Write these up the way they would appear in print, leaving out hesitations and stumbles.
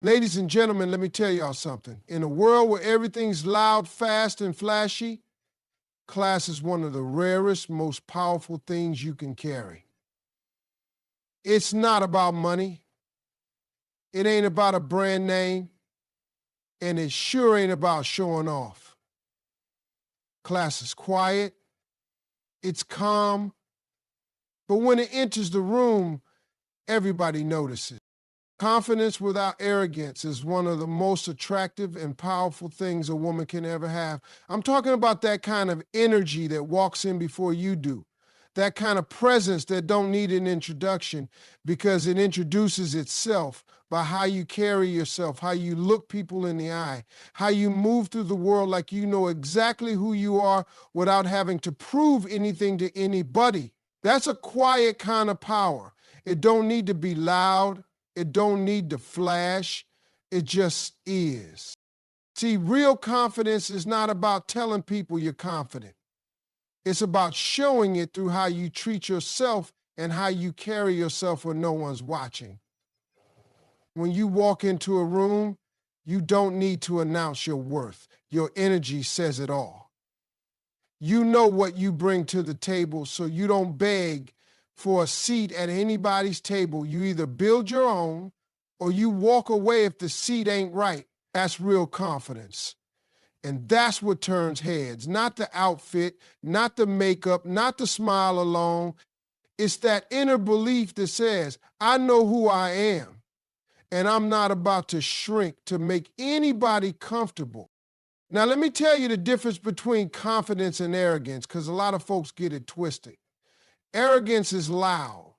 Ladies and gentlemen, let me tell y'all something. In a world where everything's loud, fast, and flashy, class is one of the rarest, most powerful things you can carry. It's not about money. It ain't about a brand name. And it sure ain't about showing off. Class is quiet. It's calm. But when it enters the room, everybody notices. Confidence without arrogance is one of the most attractive and powerful things a woman can ever have. I'm talking about that kind of energy that walks in before you do. That kind of presence that don't need an introduction because it introduces itself by how you carry yourself, how you look people in the eye, how you move through the world like you know exactly who you are without having to prove anything to anybody. That's a quiet kind of power. It don't need to be loud. It don't need to flash. It just is. See, real confidence is not about telling people you're confident. It's about showing it through how you treat yourself and how you carry yourself when no one's watching. When you walk into a room, you don't need to announce your worth. Your energy says it all. You know what you bring to the table, so you don't beg for a seat at anybody's table. You either build your own or you walk away if the seat ain't right. That's real confidence. And that's what turns heads, not the outfit, not the makeup, not the smile alone. It's that inner belief that says, I know who I am, and I'm not about to shrink to make anybody comfortable. Now, let me tell you the difference between confidence and arrogance, because a lot of folks get it twisted. Arrogance is loud.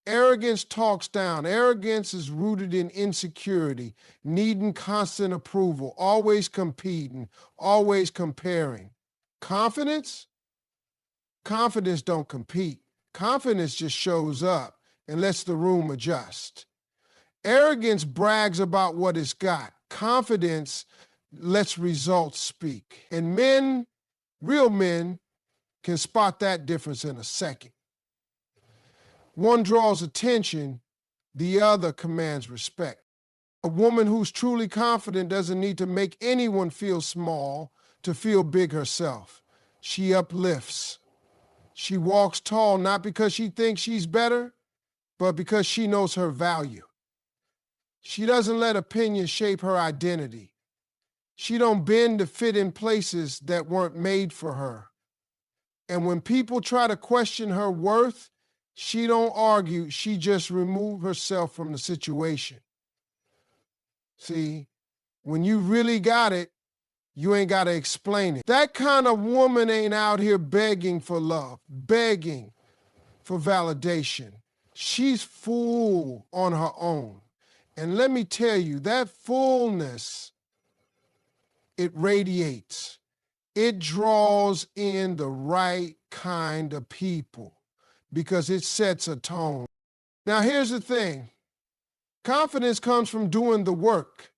Arrogance talks down. Arrogance is rooted in insecurity, needing constant approval, always competing, always comparing. Confidence? Confidence don't compete. Confidence just shows up and lets the room adjust. Arrogance brags about what it's got. Confidence lets results speak. And men, real men, can spot that difference in a second. One draws attention, the other commands respect. A woman who's truly confident doesn't need to make anyone feel small to feel big herself. She uplifts. She walks tall not because she thinks she's better, but because she knows her value. She doesn't let opinion shape her identity. She don't bend to fit in places that weren't made for her. And when people try to question her worth, she don't argue, she just remove herself from the situation. See, when you really got it, you ain't got to explain it. That kind of woman ain't out here begging for love, begging for validation. She's full on her own. And let me tell you, that fullness, it radiates. It draws in the right kind of people because it sets a tone. Now, here's the thing. Confidence comes from doing the work.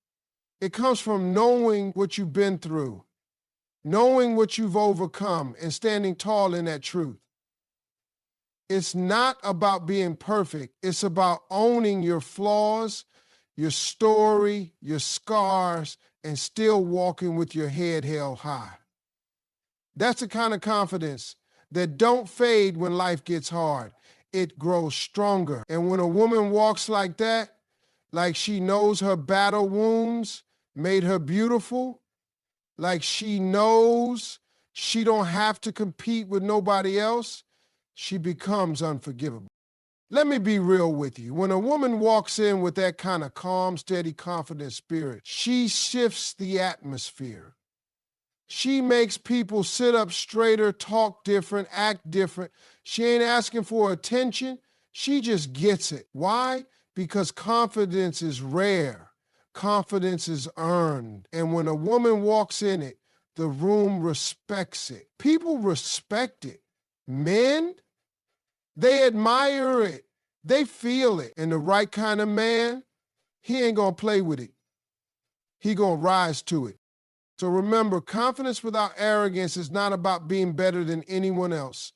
It comes from knowing what you've been through, knowing what you've overcome, and standing tall in that truth. It's not about being perfect. It's about owning your flaws, your story, your scars, and still walking with your head held high. That's the kind of confidence that don't fade when life gets hard. It grows stronger. And when a woman walks like that, like she knows her battle wounds made her beautiful, like she knows she don't have to compete with nobody else, she becomes unforgivable. Let me be real with you. When a woman walks in with that kind of calm, steady, confident spirit, she shifts the atmosphere. She makes people sit up straighter, talk different, act different. She ain't asking for attention. She just gets it. Why? Because confidence is rare. Confidence is earned. And when a woman walks in it, the room respects it. People respect it. Men, they admire it. They feel it. And the right kind of man, he ain't gonna play with it. He gonna rise to it. So remember, confidence without arrogance is not about being better than anyone else.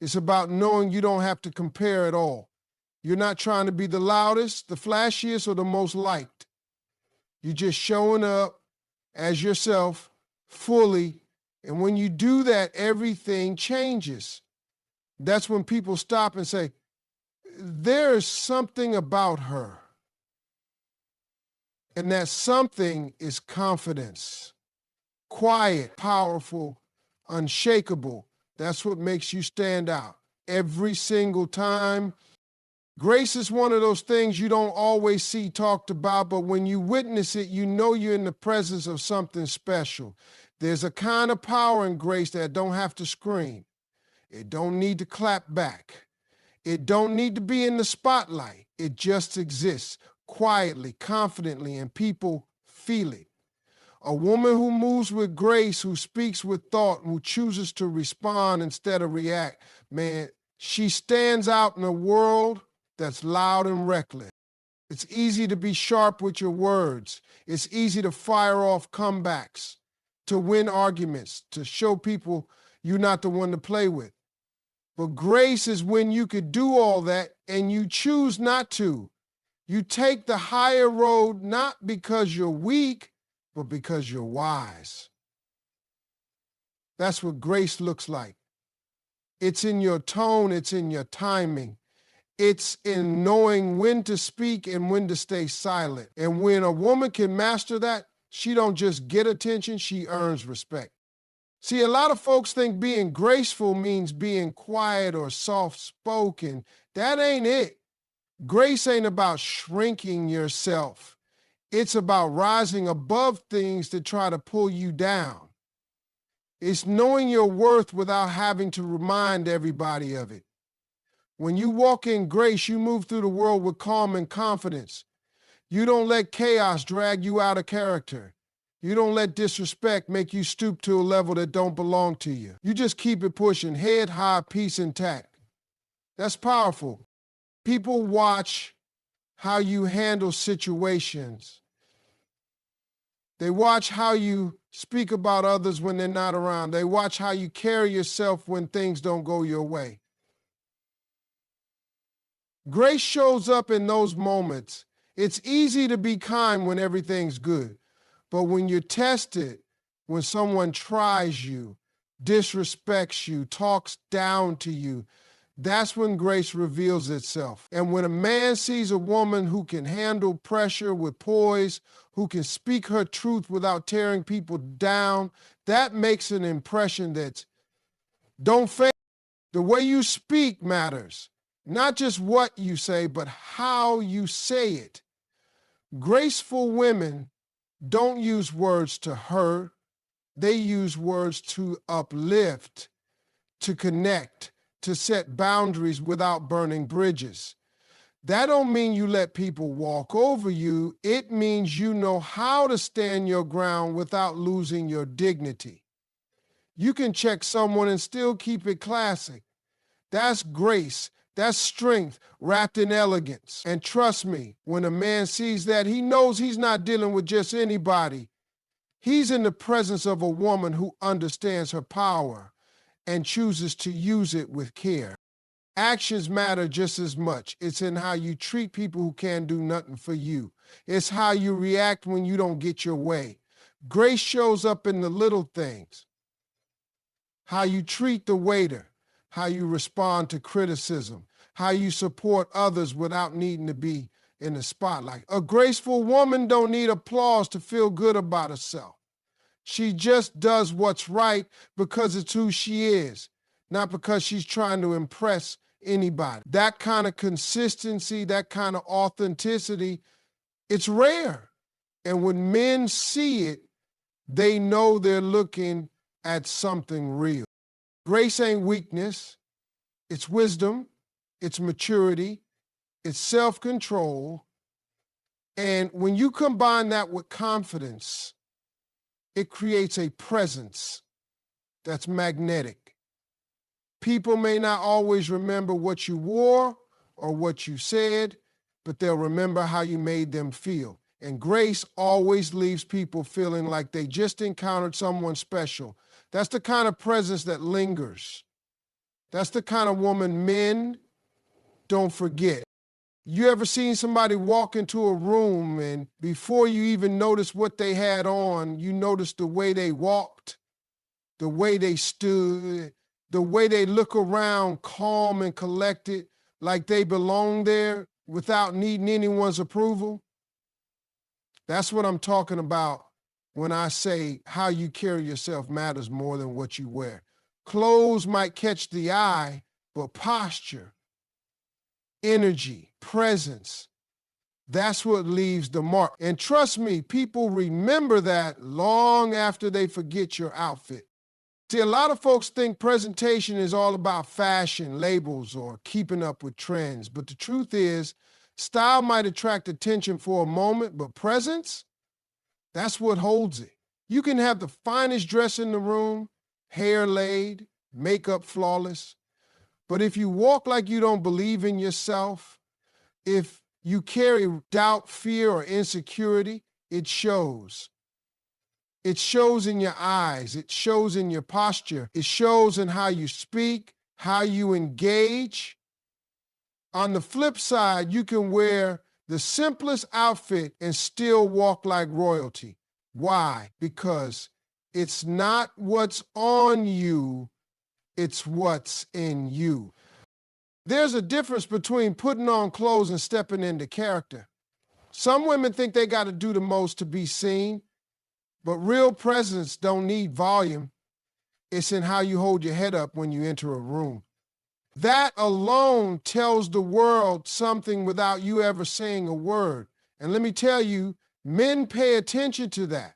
It's about knowing you don't have to compare at all. You're not trying to be the loudest, the flashiest, or the most liked. You're just showing up as yourself fully. And when you do that, everything changes. That's when people stop and say, there's something about her. And that something is confidence. Quiet, powerful, unshakable. That's what makes you stand out every single time. Grace is one of those things you don't always see talked about, but when you witness it, you know you're in the presence of something special. There's a kind of power in grace that don't have to scream. It don't need to clap back. It don't need to be in the spotlight. It just exists quietly, confidently, and people feel it. A woman who moves with grace, who speaks with thought, who chooses to respond instead of react, man, she stands out in a world that's loud and reckless. It's easy to be sharp with your words. It's easy to fire off comebacks, to win arguments, to show people you're not the one to play with. But grace is when you could do all that and you choose not to. You take the higher road not because you're weak, but because you're wise. That's what grace looks like. It's in your tone, it's in your timing. It's in knowing when to speak and when to stay silent. And when a woman can master that, she don't just get attention, she earns respect. See, a lot of folks think being graceful means being quiet or soft-spoken. That ain't it. Grace ain't about shrinking yourself. It's about rising above things that try to pull you down. It's knowing your worth without having to remind everybody of it. When you walk in grace, you move through the world with calm and confidence. You don't let chaos drag you out of character. You don't let disrespect make you stoop to a level that don't belong to you. You just keep it pushing, head high, peace intact. That's powerful. People watch how you handle situations. They watch how you speak about others when they're not around. They watch how you carry yourself when things don't go your way. Grace shows up in those moments. It's easy to be kind when everything's good, but when you're tested, when someone tries you, disrespects you, talks down to you, that's when grace reveals itself. And when a man sees a woman who can handle pressure with poise, who can speak her truth without tearing people down, that makes an impression that don't fake. The way you speak matters. Not just what you say, but how you say it. Graceful women don't use words to hurt. They use words to uplift, to connect, to set boundaries without burning bridges. That don't mean you let people walk over you. It means you know how to stand your ground without losing your dignity. You can check someone and still keep it classic. That's grace. That's strength wrapped in elegance. And trust me, when a man sees that, he knows he's not dealing with just anybody. He's in the presence of a woman who understands her power and chooses to use it with care. Actions matter just as much. It's in how you treat people who can't do nothing for you. It's how you react when you don't get your way. Grace shows up in the little things. How you treat the waiter, how you respond to criticism, how you support others without needing to be in the spotlight. A graceful woman don't need applause to feel good about herself. She just does what's right because it's who she is, not because she's trying to impress anybody. That kind of consistency, that kind of authenticity, it's rare. And when men see it, they know they're looking at something real. Grace ain't weakness. It's wisdom. It's maturity. It's self-control. And when you combine that with confidence, it creates a presence that's magnetic. People may not always remember what you wore or what you said, but they'll remember how you made them feel. And grace always leaves people feeling like they just encountered someone special. That's the kind of presence that lingers. That's the kind of woman men don't forget. You ever seen somebody walk into a room and before you even notice what they had on, you notice the way they walked, the way they stood, the way they look around calm and collected, like they belong there without needing anyone's approval? That's what I'm talking about when I say how you carry yourself matters more than what you wear. Clothes might catch the eye, but posture, energy, presence, that's what leaves the mark. And trust me, people remember that long after they forget your outfit. See, a lot of folks think presentation is all about fashion, labels, or keeping up with trends. But the truth is, style might attract attention for a moment, but presence, that's what holds it. You can have the finest dress in the room, hair laid, makeup flawless, but if you walk like you don't believe in yourself, if you carry doubt, fear, or insecurity, it shows. It shows in your eyes. It shows in your posture. It shows in how you speak, how you engage. On the flip side, you can wear the simplest outfit and still walk like royalty. Why? Because it's not what's on you, it's what's in you. There's a difference between putting on clothes and stepping into character. Some women think they got to do the most to be seen, but real presence don't need volume. It's in how you hold your head up when you enter a room. That alone tells the world something without you ever saying a word. And let me tell you, men pay attention to that.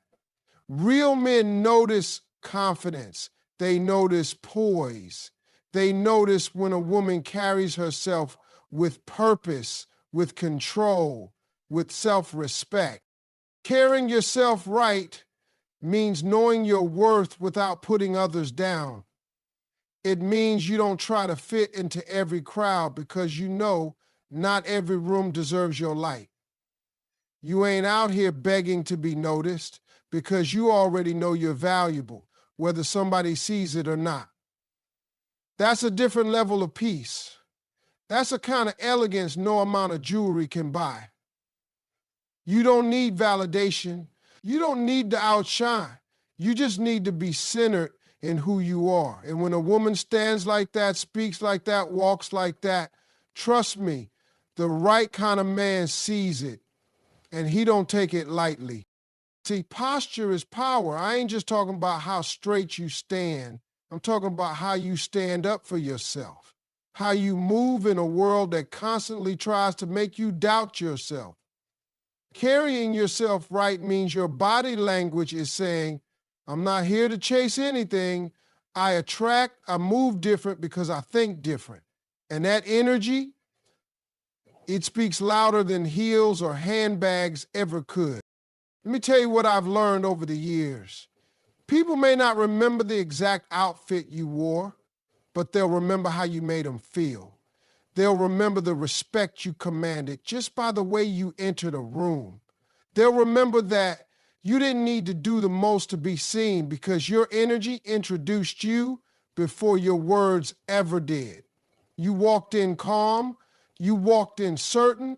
Real men notice confidence. They notice poise. They notice when a woman carries herself with purpose, with control, with self-respect. Carrying yourself right means knowing your worth without putting others down. It means you don't try to fit into every crowd because you know not every room deserves your light. You ain't out here begging to be noticed because you already know you're valuable, whether somebody sees it or not. That's a different level of peace. That's a kind of elegance no amount of jewelry can buy. You don't need validation. You don't need to outshine. You just need to be centered in who you are. And when a woman stands like that, speaks like that, walks like that, trust me, the right kind of man sees it, and he don't take it lightly. See, posture is power. I ain't just talking about how straight you stand. I'm talking about how you stand up for yourself, how you move in a world that constantly tries to make you doubt yourself. Carrying yourself right means your body language is saying, I'm not here to chase anything. I move different because I think different. And that energy, it speaks louder than heels or handbags ever could. Let me tell you what I've learned over the years. People may not remember the exact outfit you wore, but they'll remember how you made them feel. They'll remember the respect you commanded just by the way you entered a room. They'll remember that you didn't need to do the most to be seen because your energy introduced you before your words ever did. You walked in calm, you walked in certain,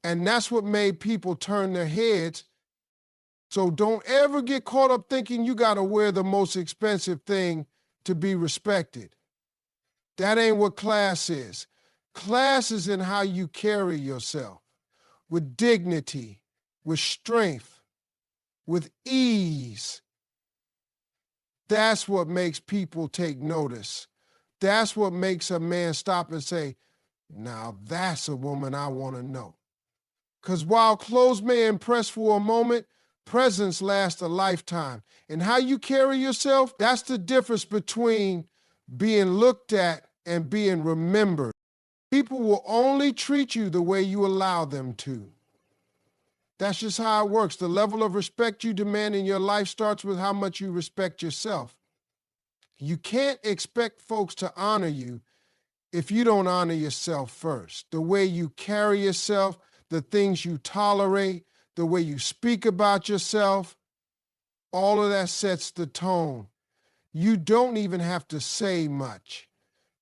and that's what made people turn their heads. So don't ever get caught up thinking you got to wear the most expensive thing to be respected. That ain't what class is. Class is in how you carry yourself, with dignity, with strength, with ease. That's what makes people take notice. That's what makes a man stop and say, now that's a woman I want to know. Because while clothes may impress for a moment, presence lasts a lifetime. And how you carry yourself, that's the difference between being looked at and being remembered. People will only treat you the way you allow them to. That's just how it works. The level of respect you demand in your life starts with how much you respect yourself. You can't expect folks to honor you if you don't honor yourself first. The way you carry yourself, the things you tolerate, the way you speak about yourself, all of that sets the tone. You don't even have to say much.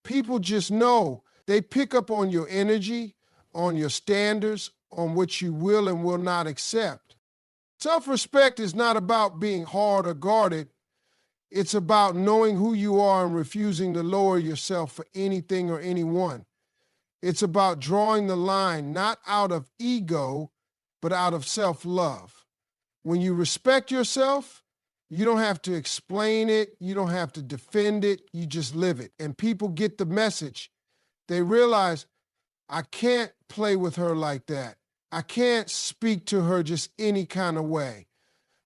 People just know. They pick up on your energy, on your standards, on what you will and will not accept. Self-respect is not about being hard or guarded. It's about knowing who you are and refusing to lower yourself for anything or anyone. It's about drawing the line not out of ego, but out of self-love. When you respect yourself, you don't have to explain it. You don't have to defend it. You just live it. And people get the message. They realize, I can't play with her like that. I can't speak to her just any kind of way.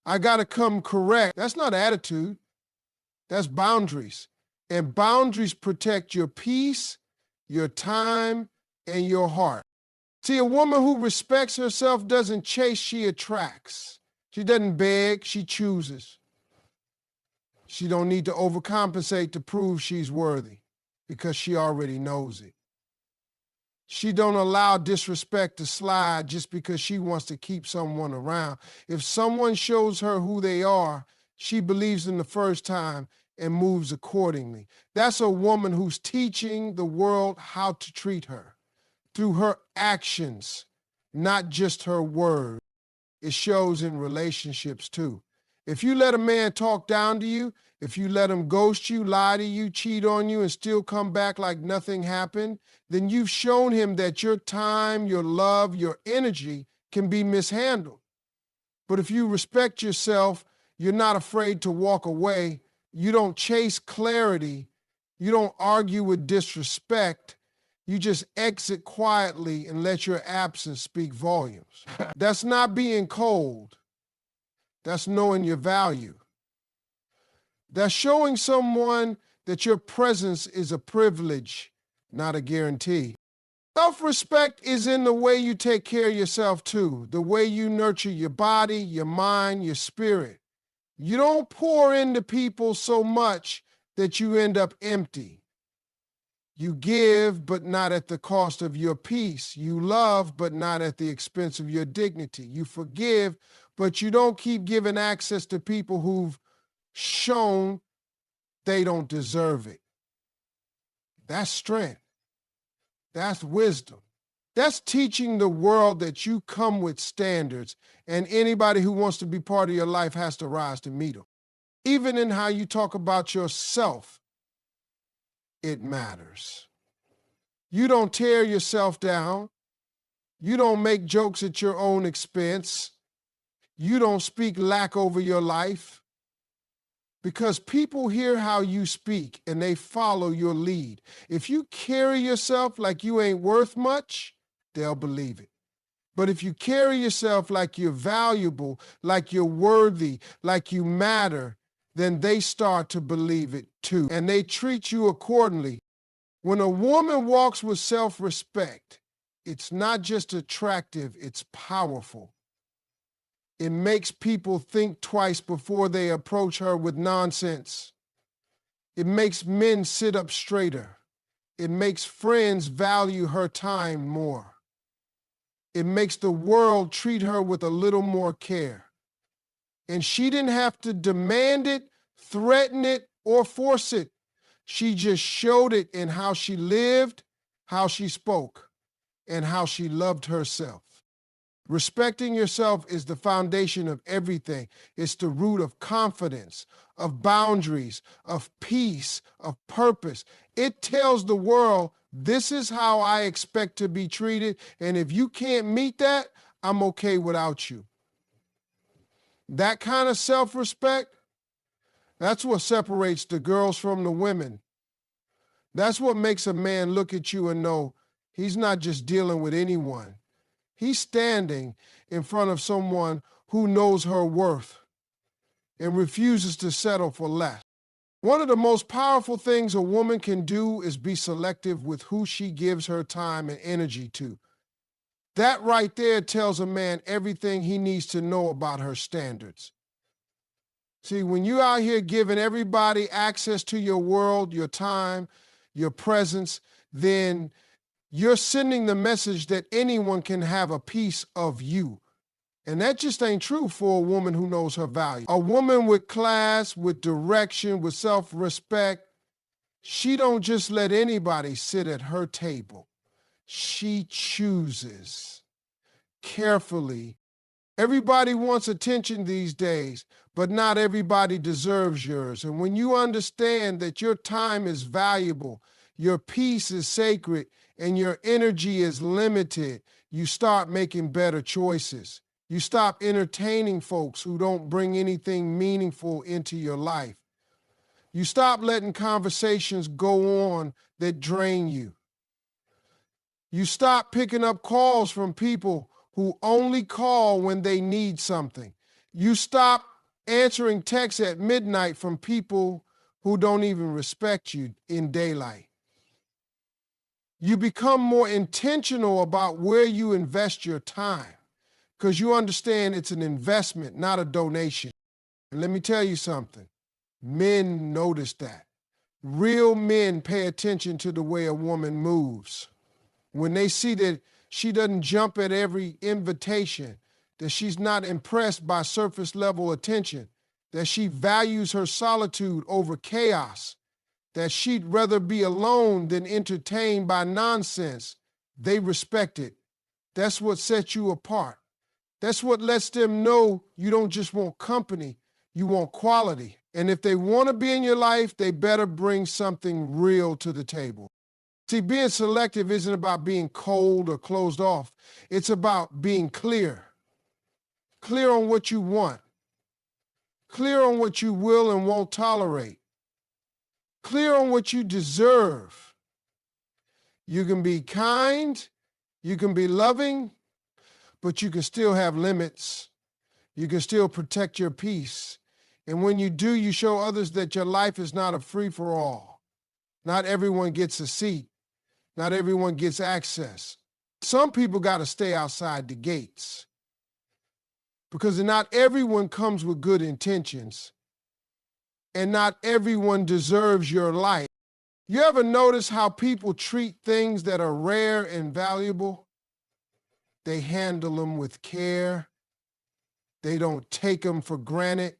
I got to come correct. That's not attitude. That's boundaries. And boundaries protect your peace, your time, and your heart. See, a woman who respects herself doesn't chase, she attracts. She doesn't beg, she chooses. She don't need to overcompensate to prove she's worthy because she already knows it. She don't allow disrespect to slide just because she wants to keep someone around. If someone shows her who they are, she believes them the first time and moves accordingly. That's a woman who's teaching the world how to treat her through her actions, not just her words. It shows in relationships too. If you let a man talk down to you, if you let him ghost you, lie to you, cheat on you, and still come back like nothing happened, then you've shown him that your time, your love, your energy can be mishandled. But if you respect yourself, you're not afraid to walk away. You don't chase clarity. You don't argue with disrespect. You just exit quietly and let your absence speak volumes. That's not being cold. That's knowing your value. That's showing someone that your presence is a privilege, not a guarantee. Self-respect is in the way you take care of yourself too, the way you nurture your body, your mind, your spirit. You don't pour into people so much that you end up empty. You give, but not at the cost of your peace. You love, but not at the expense of your dignity. You forgive, but you don't keep giving access to people who've shown they don't deserve it. That's strength. That's wisdom. That's teaching the world that you come with standards, and anybody who wants to be part of your life has to rise to meet them. Even in how you talk about yourself, it matters. You don't tear yourself down. You don't make jokes at your own expense. You don't speak lack over your life. Because people hear how you speak and they follow your lead. If you carry yourself like you ain't worth much, they'll believe it. But if you carry yourself like you're valuable, like you're worthy, like you matter, then they start to believe it too. And they treat you accordingly. When a woman walks with self-respect, it's not just attractive, it's powerful. It makes people think twice before they approach her with nonsense. It makes men sit up straighter. It makes friends value her time more. It makes the world treat her with a little more care. And she didn't have to demand it, threaten it, or force it. She just showed it in how she lived, how she spoke, and how she loved herself. Respecting yourself is the foundation of everything. It's the root of confidence, of boundaries, of peace, of purpose. It tells the world, this is how I expect to be treated, and if you can't meet that, I'm okay without you. That kind of self-respect, that's what separates the girls from the women. That's what makes a man look at you and know he's not just dealing with anyone. He's standing in front of someone who knows her worth and refuses to settle for less. One of the most powerful things a woman can do is be selective with who she gives her time and energy to. That right there tells a man everything he needs to know about her standards. See, when you're out here giving everybody access to your world, your time, your presence, then you're sending the message that anyone can have a piece of you. And that just ain't true for a woman who knows her value. A woman with class, with direction, with self-respect, she don't just let anybody sit at her table. she chooses carefully. Everybody wants attention these days, but not everybody deserves yours. And when you understand that your time is valuable, your peace is sacred, and your energy is limited, you start making better choices. You stop entertaining folks who don't bring anything meaningful into your life. You stop letting conversations go on that drain you. You stop picking up calls from people who only call when they need something. You stop answering texts at midnight from people who don't even respect you in daylight. You become more intentional about where you invest your time because you understand it's an investment, not a donation. And let me tell you something. Men notice that. Real men pay attention to the way a woman moves. When they see that she doesn't jump at every invitation, that she's not impressed by surface level attention, that she values her solitude over chaos, that she'd rather be alone than entertained by nonsense, they respect it. That's what sets you apart. That's what lets them know you don't just want company, you want quality. And if they want to be in your life, they better bring something real to the table. See, being selective isn't about being cold or closed off. It's about being clear. Clear on what you want. Clear on what you will and won't tolerate. Clear on what you deserve. You can be kind, you can be loving, but you can still have limits. You can still protect your peace. And when you do, you show others that your life is not a free-for-all. Not everyone gets a seat. Not everyone gets access. Some people got to stay outside the gates because not everyone comes with good intentions and not everyone deserves your life. You ever notice how people treat things that are rare and valuable? They handle them with care. They don't take them for granted.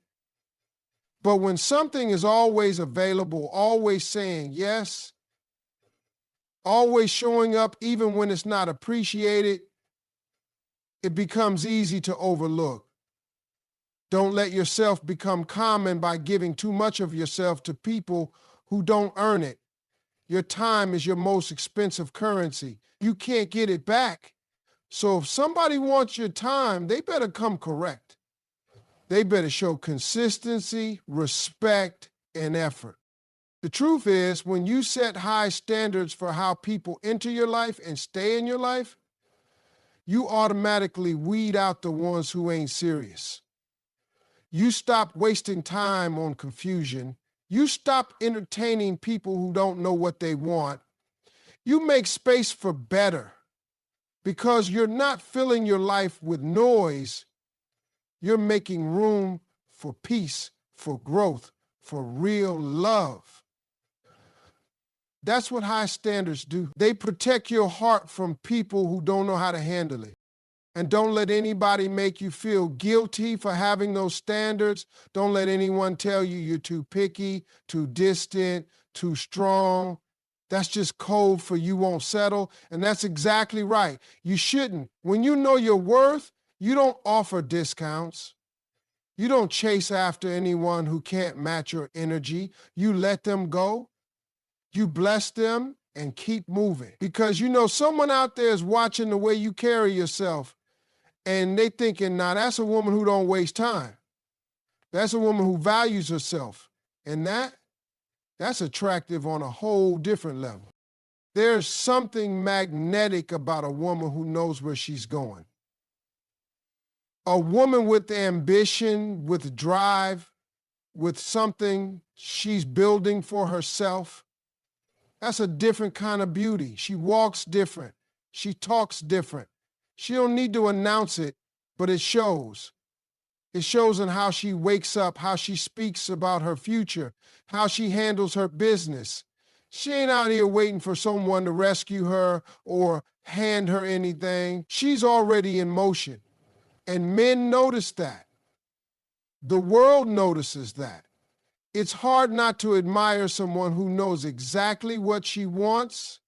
But when something is always available, always saying yes, always showing up even when it's not appreciated, it becomes easy to overlook. Don't let yourself become common by giving too much of yourself to people who don't earn it. Your time is your most expensive currency. You can't get it back. So if somebody wants your time, they better come correct. They better show consistency, respect, and effort. The truth is, when you set high standards for how people enter your life and stay in your life, you automatically weed out the ones who ain't serious. You stop wasting time on confusion. You stop entertaining people who don't know what they want. You make space for better because you're not filling your life with noise. You're making room for peace, for growth, for real love. That's what high standards do. They protect your heart from people who don't know how to handle it. And don't let anybody make you feel guilty for having those standards. Don't let anyone tell you you're too picky, too distant, too strong. That's just code for you won't settle. And that's exactly right. You shouldn't. When you know your worth, you don't offer discounts. You don't chase after anyone who can't match your energy. You let them go. You bless them and keep moving. Because you know someone out there is watching the way you carry yourself. And they thinking, now that's a woman who don't waste time. That's a woman who values herself. And that's attractive on a whole different level. There's something magnetic about a woman who knows where she's going. A woman with ambition, with drive, with something she's building for herself. That's a different kind of beauty. She walks different. She talks different. She don't need to announce it, but it shows. It shows in how she wakes up, how she speaks about her future, how she handles her business. She ain't out here waiting for someone to rescue her or hand her anything. She's already in motion. And men notice that. The world notices that. It's hard not to admire someone who knows exactly what she wants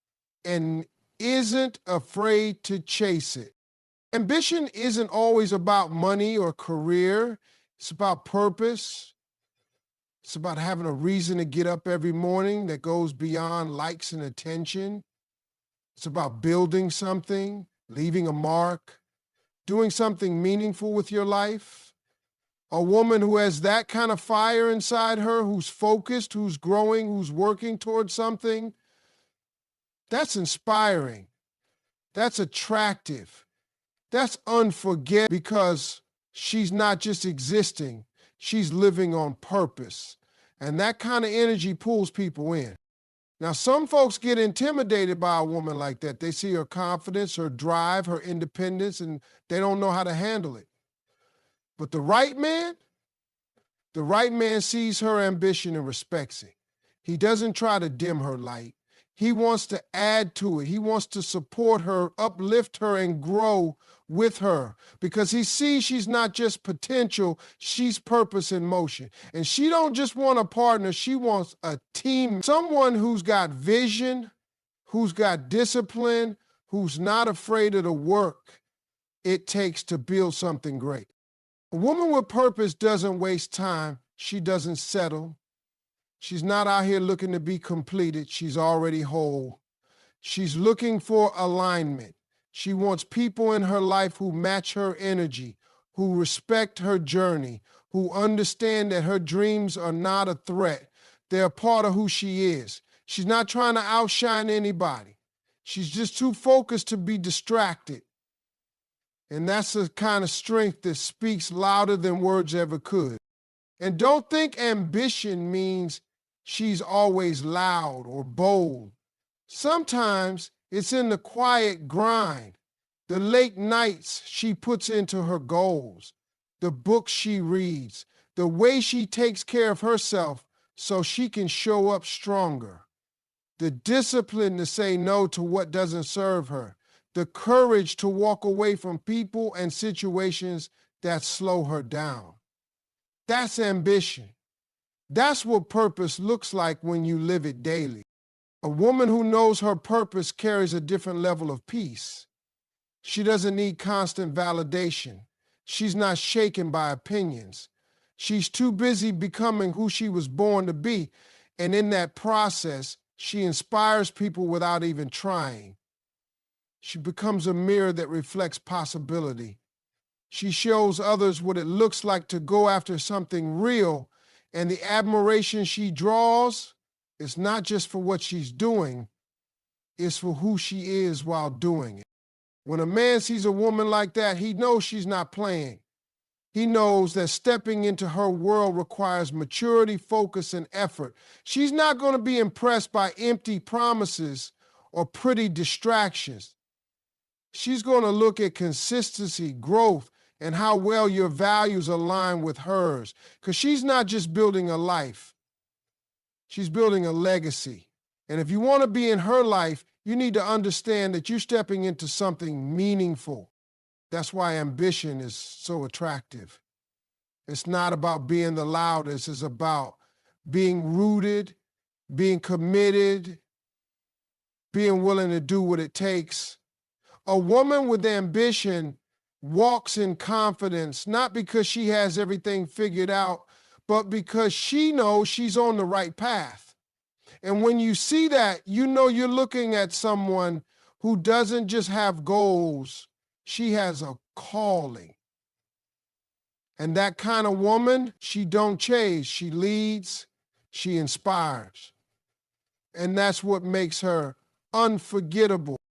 and isn't afraid to chase it. Ambition isn't always about money or career. It's about purpose. It's about having a reason to get up every morning that goes beyond likes and attention. It's about building something, leaving a mark, doing something meaningful with your life. A woman who has that kind of fire inside her, who's focused, who's growing, who's working towards something, that's inspiring. That's attractive. That's unforgettable because she's not just existing, she's living on purpose. And that kind of energy pulls people in. Now, some folks get intimidated by a woman like that. They see her confidence, her drive, her independence, and they don't know how to handle it. But the right man sees her ambition and respects it. He doesn't try to dim her light. He wants to add to it. He wants to support her, uplift her, and grow with her because he sees she's not just potential, she's purpose in motion. And she don't just want a partner, she wants a team, someone who's got vision, who's got discipline, who's not afraid of the work it takes to build something great. A woman with purpose doesn't waste time. She doesn't settle. She's not out here looking to be completed. She's already whole. She's looking for alignment. She wants people in her life who match her energy, who respect her journey, who understand that her dreams are not a threat. They're a part of who she is. She's not trying to outshine anybody. She's just too focused to be distracted. And that's the kind of strength that speaks louder than words ever could. And don't think ambition means she's always loud or bold. Sometimes it's in the quiet grind, the late nights she puts into her goals, the books she reads, the way she takes care of herself so she can show up stronger, the discipline to say no to what doesn't serve her, the courage to walk away from people and situations that slow her down. That's ambition. That's what purpose looks like when you live it daily. A woman who knows her purpose carries a different level of peace. She doesn't need constant validation. She's not shaken by opinions. She's too busy becoming who she was born to be, and in that process, she inspires people without even trying. She becomes a mirror that reflects possibility. She shows others what it looks like to go after something real, and the admiration she draws is not just for what she's doing, it's for who she is while doing it. When a man sees a woman like that, he knows she's not playing. He knows that stepping into her world requires maturity, focus, and effort. She's not going to be impressed by empty promises or pretty distractions. She's going to look at consistency, growth, and how well your values align with hers. Because she's not just building a life, she's building a legacy. And if you want to be in her life, you need to understand that you're stepping into something meaningful. That's why ambition is so attractive. It's not about being the loudest, it's about being rooted, being committed, being willing to do what it takes. A woman with ambition walks in confidence, not because she has everything figured out, but because she knows she's on the right path. And when you see that, you know you're looking at someone who doesn't just have goals, she has a calling. And that kind of woman, she don't chase, she leads, she inspires. And that's what makes her unforgettable.